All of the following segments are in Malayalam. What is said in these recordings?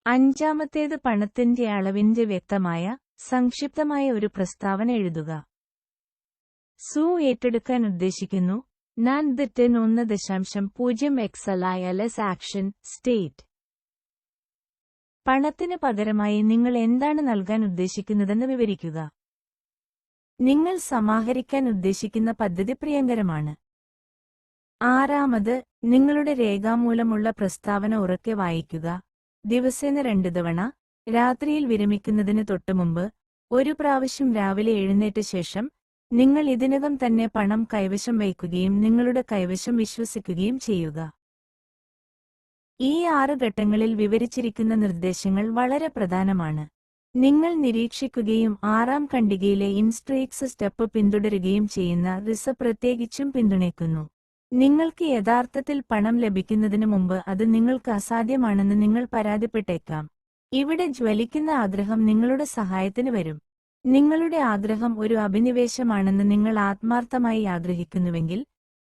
അഞ്ചാമത്തേത് പണത്തിന്റെ അളവിന്റെ വ്യക്തമായ, സംക്ഷിപ്തമായ ഒരു പ്രസ്താവന എഴുതുക. സു ഏറ്റെടുക്കാൻ ഉദ്ദേശിക്കുന്നു. ഞാൻ ദ 10.0 ആക്ഷൻ സ്റ്റേറ്റ്. പണത്തിന് പകരമായി നിങ്ങൾ എന്താണ് നൽകാൻ ഉദ്ദേശിക്കുന്നതെന്ന് വിവരിക്കുക. നിങ്ങൾ സമാഹരിക്കാൻ ഉദ്ദേശിക്കുന്ന പദ്ധതി പ്രിയങ്കരമാണ്. ആറാമത്, നിങ്ങളുടെ രേഖാമൂലമുള്ള പ്രസ്താവന ഉറക്കെ വായിക്കുക. ദിവസേന 2 തവണ, രാത്രിയിൽ വിരമിക്കുന്നതിന് തൊട്ടുമുമ്പ്, ഒരു പ്രാവശ്യം രാവിലെ എഴുന്നേറ്റ ശേഷം, നിങ്ങൾ ഇതിനകം തന്നെ പണം കൈവശം വയ്ക്കുകയും നിങ്ങളുടെ കൈവശം വിശ്വസിക്കുകയും ചെയ്യുക. ഈ 6 ഘട്ടങ്ങളിൽ വിവരിച്ചിരിക്കുന്ന നിർദ്ദേശങ്ങൾ വളരെ പ്രധാനമാണ്. നിങ്ങൾ നിരീക്ഷിക്കുകയും 6ാം ഖണ്ഡികയിലെ ഇൻസ്ട്രക്ട്സ് സ്റ്റെപ്പ് പിന്തുടരുകയും ചെയ്യുന്ന റിസ പ്രത്യേകിച്ചും പിന്തുണയ്ക്കുന്നു. നിങ്ങൾക്ക് യഥാർത്ഥത്തിൽ പണം ലഭിക്കുന്നതിന് മുമ്പ് അത് നിങ്ങൾക്ക് അസാധ്യമാണെന്ന് നിങ്ങൾ പരാതിപ്പെട്ടേക്കാം. ഇവിടെ ജ്വലിക്കുന്ന ആഗ്രഹം നിങ്ങളുടെ സഹായത്തിന് വരും. നിങ്ങളുടെ ആഗ്രഹം ഒരു അഭിനിവേശമാണെന്ന് നിങ്ങൾ ആത്മാർത്ഥമായി ആഗ്രഹിക്കുന്നുവെങ്കിൽ,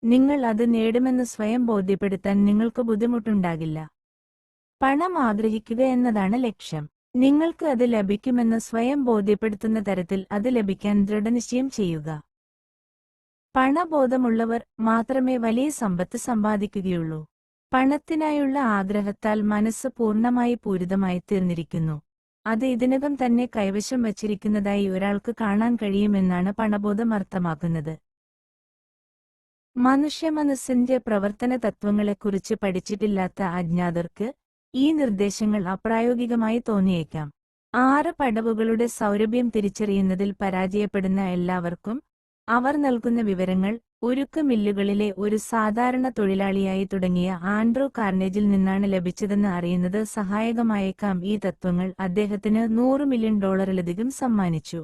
നിങ്ങൾ അത് നേടുമെന്ന് സ്വയം ബോധ്യപ്പെടുത്താൻ നിങ്ങൾക്ക് ബുദ്ധിമുട്ടുണ്ടാകില്ല. പണം ആഗ്രഹിക്കുക എന്നതാണ് ലക്ഷ്യം. നിങ്ങൾക്ക് അത് ലഭിക്കുമെന്ന് സ്വയം ബോധ്യപ്പെടുത്തുന്ന തരത്തിൽ അത് ലഭിക്കാൻ ദൃഢനിശ്ചയം ചെയ്യുക. പണബോധമുള്ളവർ മാത്രമേ വലിയ സമ്പത്ത് സമ്പാദിക്കുകയുള്ളൂ. പണത്തിനായുള്ള ആഗ്രഹത്താൽ മനസ്സ് പൂർണ്ണമായി പൂരിതമായി തീർന്നിരിക്കുന്നു. അത് ഇതിനകം തന്നെ കൈവശം വച്ചിരിക്കുന്നതായി ഒരാൾക്ക് കാണാൻ കഴിയുമെന്നാണ് പണബോധം അർത്ഥമാക്കുന്നത്. മനുഷ്യമനസ്സിന്റെ പ്രവർത്തന തത്വങ്ങളെക്കുറിച്ച് പഠിച്ചിട്ടില്ലാത്ത അജ്ഞാതർക്ക് ഈ നിർദ്ദേശങ്ങൾ അപ്രായോഗികമായി തോന്നിയേക്കാം. 6 പടവുകളുടെ സൗരഭ്യം തിരിച്ചറിയുന്നതിൽ പരാജയപ്പെടുന്ന എല്ലാവർക്കും, അവർ നൽകുന്ന വിവരങ്ങൾ, ഉരുക്ക് മില്ലുകളിലെ ഒരു സാധാരണ തൊഴിലാളിയായി തുടങ്ങിയ ആൻഡ്രൂ കാർണേജിൽ നിന്നാണ് ലഭിച്ചതെന്ന് അറിയുന്നത് സഹായകമായേക്കാം. ഈ തത്വങ്ങൾ അദ്ദേഹത്തിന് $100 മില്യൺ സമ്മാനിച്ചു.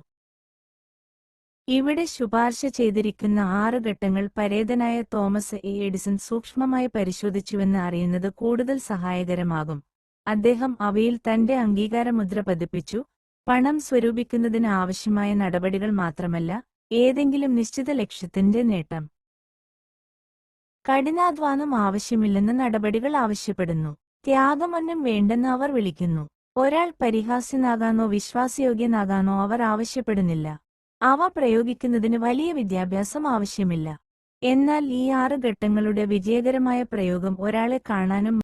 ഇവിടെ ശുപാർശ ചെയ്തിരിക്കുന്ന 6 ഘട്ടങ്ങൾ പരേതനായ തോമസ് എ എഡിസൺ സൂക്ഷ്മമായി പരിശോധിച്ചുവെന്ന് അറിയുന്നത് കൂടുതൽ സഹായകരമാകും. അദ്ദേഹം അവയിൽ തന്റെ അംഗീകാരമുദ്ര പതിപ്പിച്ചു. പണം സ്വരൂപിക്കുന്നതിന് ആവശ്യമായ നടപടികൾ മാത്രമല്ല, ഏതെങ്കിലും നിശ്ചിത ലക്ഷ്യത്തിന്റെ നേട്ടം. കഠിനാധ്വാനം ആവശ്യമില്ലെന്ന് നടപടികൾ ആവശ്യപ്പെടുന്നു. ത്യാഗമൊന്നും വേണ്ടെന്ന് അവർ വിളിക്കുന്നു. ഒരാൾ പരിഹാസ്യനാകാനോ വിശ്വാസയോഗ്യനാകാനോ അവർ ആവശ്യപ്പെടുന്നില്ല. അവ പ്രയോഗിക്കുന്നതിന് വലിയ വിദ്യാഭ്യാസം ആവശ്യമില്ല. എന്നാൽ ഈ 6 ഘട്ടങ്ങളുടെ വിജയകരമായ പ്രയോഗം ഒരാളെ കാണാനും